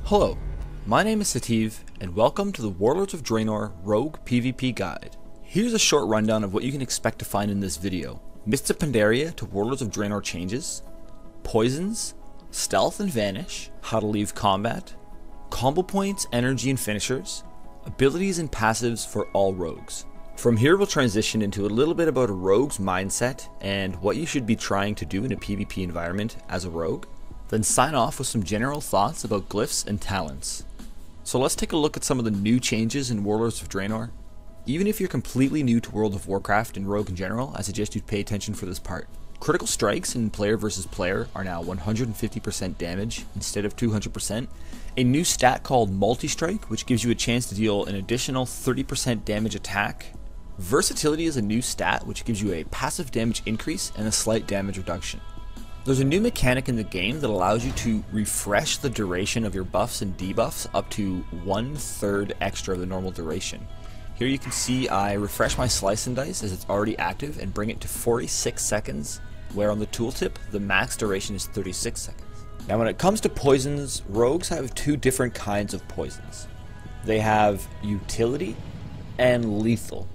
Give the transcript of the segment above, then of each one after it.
Hello, my name is Sativ, and welcome to the Warlords of Draenor Rogue PvP Guide. Here's a short rundown of what you can expect to find in this video. Mists of Pandaria to Warlords of Draenor changes, poisons, stealth and vanish, how to leave combat, combo points, energy and finishers, abilities and passives for all rogues. From here we'll transition into a little bit about a rogue's mindset and what you should be trying to do in a PvP environment as a rogue. Then sign off with some general thoughts about glyphs and talents. So let's take a look at some of the new changes in Warlords of Draenor. Even if you're completely new to World of Warcraft and Rogue in general, I suggest you pay attention for this part. Critical strikes in player versus player are now 150% damage instead of 200%. A new stat called multi-strike, which gives you a chance to deal an additional 30% damage attack. Versatility is a new stat which gives you a passive damage increase and a slight damage reduction. There's a new mechanic in the game that allows you to refresh the duration of your buffs and debuffs up to 1/3 extra of the normal duration. Here you can see I refresh my Slice and Dice as it's already active and bring it to 46 seconds, where on the tooltip the max duration is 36 seconds. Now when it comes to poisons, rogues have two different kinds of poisons. They have utility and lethal.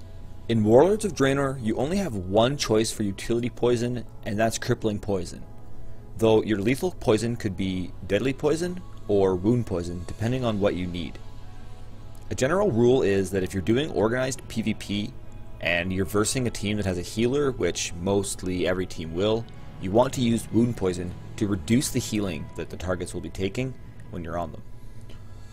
In Warlords of Draenor, you only have one choice for utility poison, and that's crippling poison. Though your lethal poison could be deadly poison or wound poison, depending on what you need. A general rule is that if you're doing organized PvP and you're versing a team that has a healer, which mostly every team will, you want to use wound poison to reduce the healing that the targets will be taking when you're on them.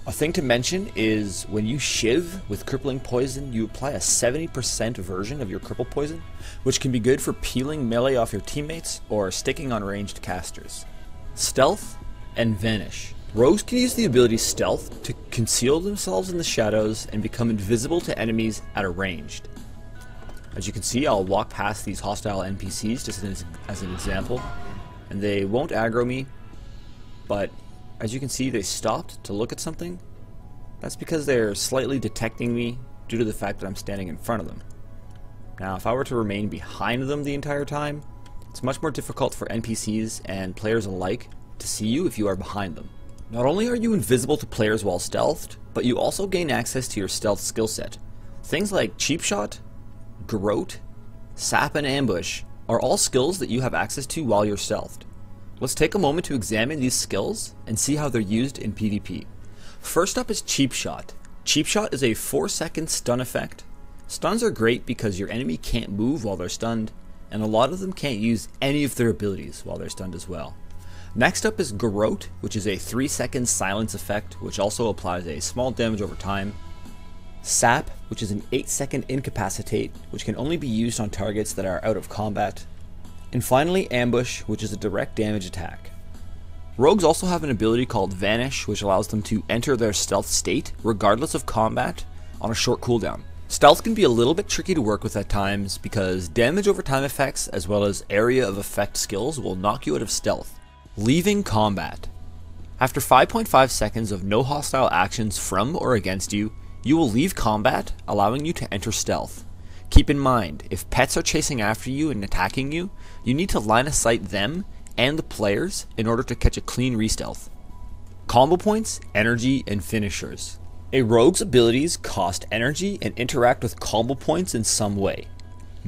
A thing to mention is when you shiv with crippling poison, you apply a 70% version of your cripple poison, which can be good for peeling melee off your teammates or sticking on ranged casters. Stealth and vanish. Rogues can use the ability stealth to conceal themselves in the shadows and become invisible to enemies at a ranged. As you can see, I'll walk past these hostile NPCs just as an example, and they won't aggro me, but as you can see, they stopped to look at something. That's because they're slightly detecting me due to the fact that I'm standing in front of them. Now, if I were to remain behind them the entire time, it's much more difficult for NPCs and players alike to see you if you are behind them. Not only are you invisible to players while stealthed, but you also gain access to your stealth skill set. Things like Cheap Shot, Garrote, Sap, and Ambush are all skills that you have access to while you're stealthed. Let's take a moment to examine these skills and see how they're used in PvP. First up is Cheap Shot. Cheap Shot is a 4-second stun effect. Stuns are great because your enemy can't move while they're stunned, and a lot of them can't use any of their abilities while they're stunned as well. Next up is Garrote, which is a 3-second silence effect, which also applies a small damage over time. Sap, which is an 8-second incapacitate, which can only be used on targets that are out of combat. And finally, Ambush, which is a direct damage attack. Rogues also have an ability called Vanish, which allows them to enter their stealth state, regardless of combat, on a short cooldown. Stealth can be a little bit tricky to work with at times, because damage over time effects, as well as area of effect skills, will knock you out of stealth. Leaving combat. After 5.5 seconds of no hostile actions from or against you, you will leave combat, allowing you to enter stealth. Keep in mind, if pets are chasing after you and attacking you, you need to line of sight them and the players in order to catch a clean re-stealth. Combo points, energy, and finishers. A rogue's abilities cost energy and interact with combo points in some way.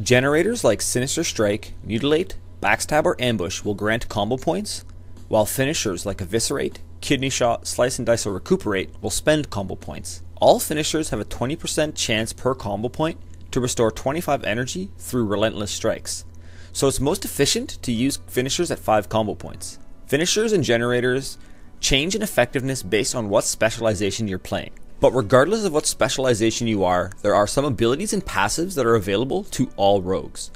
Generators like Sinister Strike, Mutilate, Backstab, or Ambush will grant combo points, while finishers like Eviscerate, Kidney Shot, Slice and Dice, or Recuperate will spend combo points. All finishers have a 20% chance per combo point to restore 25 energy through relentless strikes. So it's most efficient to use finishers at 5 combo points. Finishers and generators change in effectiveness based on what specialization you're playing. But regardless of what specialization you are, there are some abilities and passives that are available to all rogues.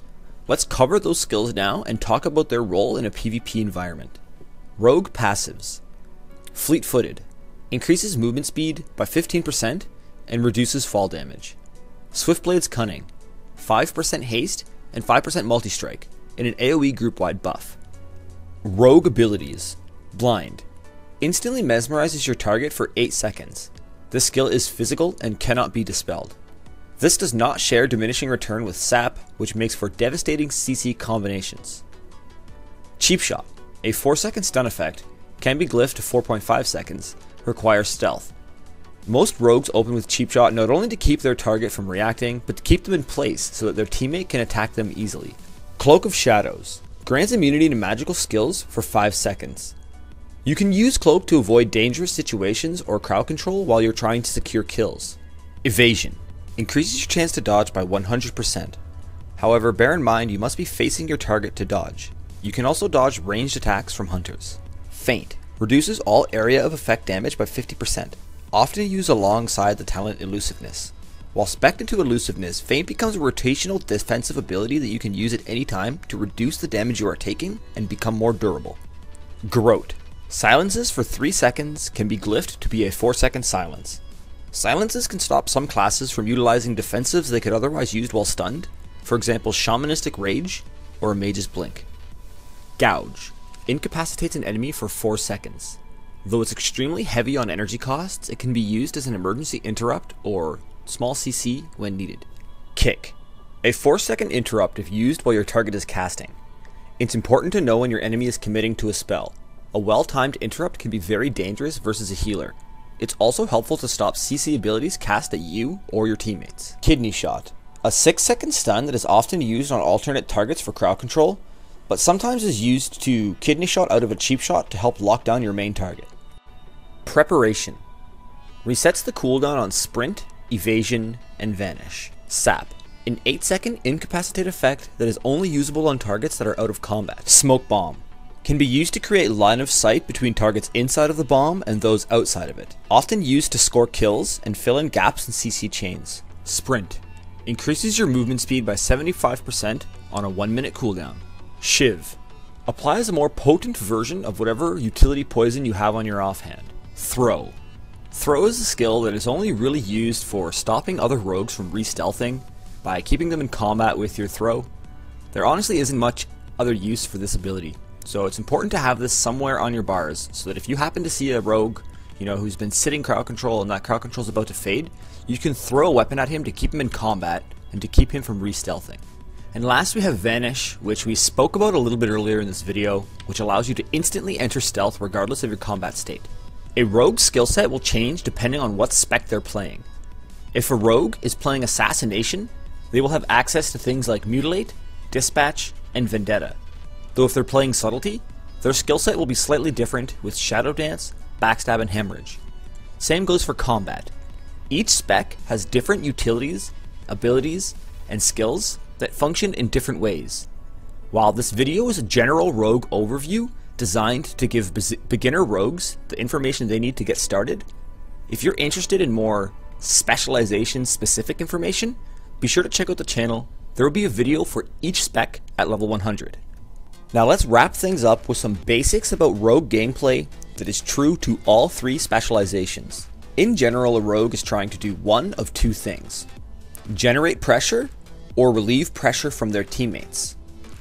Let's cover those skills now and talk about their role in a PvP environment. Rogue passives. Fleet-footed. Increases movement speed by 15% and reduces fall damage. Swiftblade's Cunning, 5% haste and 5% multi-strike in an AoE group-wide buff. Rogue abilities. Blind. Instantly mesmerizes your target for 8 seconds. This skill is physical and cannot be dispelled. This does not share Diminishing Return with Sap, which makes for devastating CC combinations. Cheap Shot. A 4-second stun effect can be glyphed to 4.5 seconds, requires stealth. Most rogues open with Cheap Shot not only to keep their target from reacting, but to keep them in place so that their teammate can attack them easily. Cloak of Shadows grants immunity to magical skills for 5 seconds. You can use Cloak to avoid dangerous situations or crowd control while you're trying to secure kills. Evasion increases your chance to dodge by 100%. However, bear in mind you must be facing your target to dodge. You can also dodge ranged attacks from hunters. Feint reduces all area of effect damage by 50, often used alongside the talent Elusiveness. While spec'd into Elusiveness, Feint becomes a rotational defensive ability that you can use at any time to reduce the damage you are taking and become more durable. Garrote silences for 3 seconds can be glyphed to be a 4-second silence. Silences can stop some classes from utilizing defensives they could otherwise use while stunned, for example Shamanistic Rage or a Mage's Blink. Gouge incapacitates an enemy for 4 seconds. Though it's extremely heavy on energy costs, it can be used as an emergency interrupt or small CC when needed. Kick, a 4-second interrupt if used while your target is casting. It's important to know when your enemy is committing to a spell. A well-timed interrupt can be very dangerous versus a healer. It's also helpful to stop CC abilities cast at you or your teammates. Kidney Shot, a 6-second stun that is often used on alternate targets for crowd control, but sometimes is used to kidney shot out of a cheap shot to help lock down your main target. Preparation resets the cooldown on Sprint, Evasion, and Vanish. Sap, an 8-second incapacitate effect that is only usable on targets that are out of combat. Smoke Bomb can be used to create line of sight between targets inside of the bomb and those outside of it, often used to score kills and fill in gaps in CC chains. Sprint increases your movement speed by 75% on a 1-minute cooldown. Shiv applies a more potent version of whatever utility poison you have on your offhand. Throw is a skill that is only really used for stopping other rogues from re-stealthing by keeping them in combat with your throw. There honestly isn't much other use for this ability, so it's important to have this somewhere on your bars so that if you happen to see a rogue, who's been sitting crowd control and that crowd control is about to fade, you can throw a weapon at him to keep him in combat and to keep him from re-stealthing. And last we have Vanish, which we spoke about a little bit earlier in this video, which allows you to instantly enter stealth regardless of your combat state. A rogue skill set will change depending on what spec they're playing. If a rogue is playing Assassination, they will have access to things like Mutilate, Dispatch, and Vendetta. Though if they're playing Subtlety, their skill set will be slightly different with Shadow Dance, Backstab, and Hemorrhage. Same goes for combat. Each spec has different utilities, abilities, and skills that function in different ways. While this video is a general rogue overview designed to give beginner rogues the information they need to get started, if you're interested in more specialization specific information, be sure to check out the channel. There will be a video for each spec at level 100. Now let's wrap things up with some basics about rogue gameplay that is true to all 3 specializations. In general, a rogue is trying to do one of 2 things: generate pressure or relieve pressure from their teammates.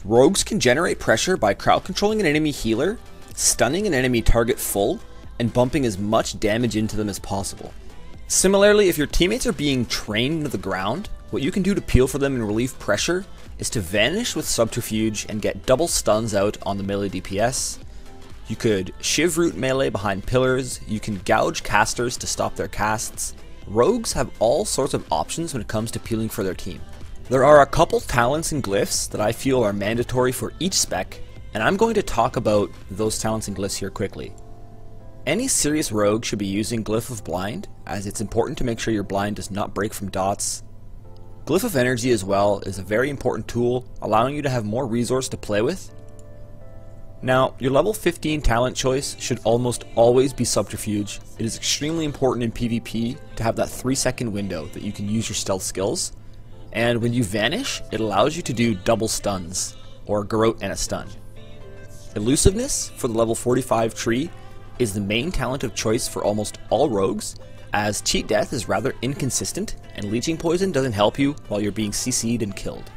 Rogues can generate pressure by crowd controlling an enemy healer, stunning an enemy target full, and bumping as much damage into them as possible. Similarly, if your teammates are being trained into the ground, what you can do to peel for them and relieve pressure is to vanish with Subterfuge and get double stuns out on the melee DPS. You could Shiv root melee behind pillars, you can gouge casters to stop their casts. Rogues have all sorts of options when it comes to peeling for their team. There are a couple talents and glyphs that I feel are mandatory for each spec, and I'm going to talk about those talents and glyphs here quickly. Any serious rogue should be using Glyph of Blind, as it's important to make sure your blind does not break from dots. Glyph of Energy as well is a very important tool, allowing you to have more resource to play with. Now, your level 15 talent choice should almost always be Subterfuge. It is extremely important in PvP to have that 3-second window that you can use your stealth skills. And when you vanish, it allows you to do double stuns, or garrote and a stun. Elusiveness for the level 45 tree is the main talent of choice for almost all rogues, as cheat death is rather inconsistent and leeching poison doesn't help you while you're being CC'd and killed.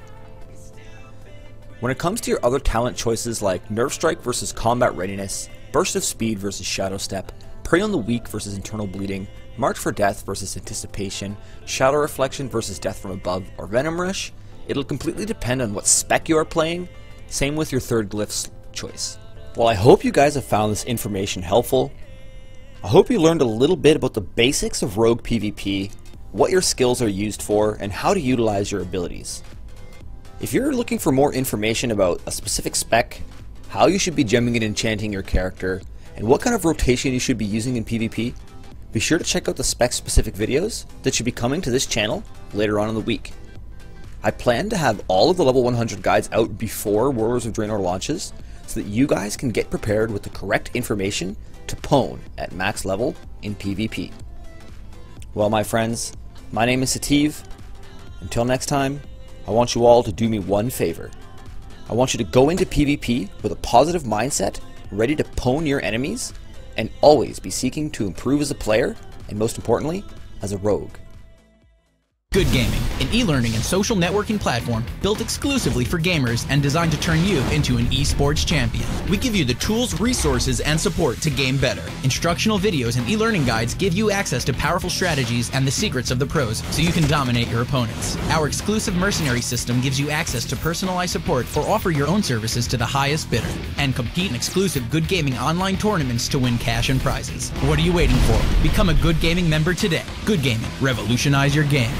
When it comes to your other talent choices like Nerve Strike versus Combat Readiness, Burst of Speed versus Shadow Step, Prey on the Weak versus Internal Bleeding, March for Death versus Anticipation, Shadow Reflection versus Death from Above, or Venom Rush, it'll completely depend on what spec you are playing, same with your third glyph's choice. Well, I hope you guys have found this information helpful. I hope you learned a little bit about the basics of Rogue PvP, what your skills are used for, and how to utilize your abilities. If you're looking for more information about a specific spec, how you should be gemming and enchanting your character, and what kind of rotation you should be using in PvP, be sure to check out the spec-specific videos that should be coming to this channel later on in the week. I plan to have all of the level 100 guides out before Warlords of Draenor launches, so that you guys can get prepared with the correct information to pwn at max level in PvP. Well, my friends, my name is Sativ. Until next time, I want you all to do me one favor. I want you to go into PvP with a positive mindset, ready to pwn your enemies, and always be seeking to improve as a player, and most importantly, as a rogue. Good Gaming, an e-learning and social networking platform built exclusively for gamers and designed to turn you into an esports champion. We give you the tools, resources, and support to game better. Instructional videos and e-learning guides give you access to powerful strategies and the secrets of the pros so you can dominate your opponents. Our exclusive mercenary system gives you access to personalized support or offer your own services to the highest bidder. And compete in exclusive Good Gaming online tournaments to win cash and prizes. What are you waiting for? Become a Good Gaming member today. Good Gaming, revolutionize your game.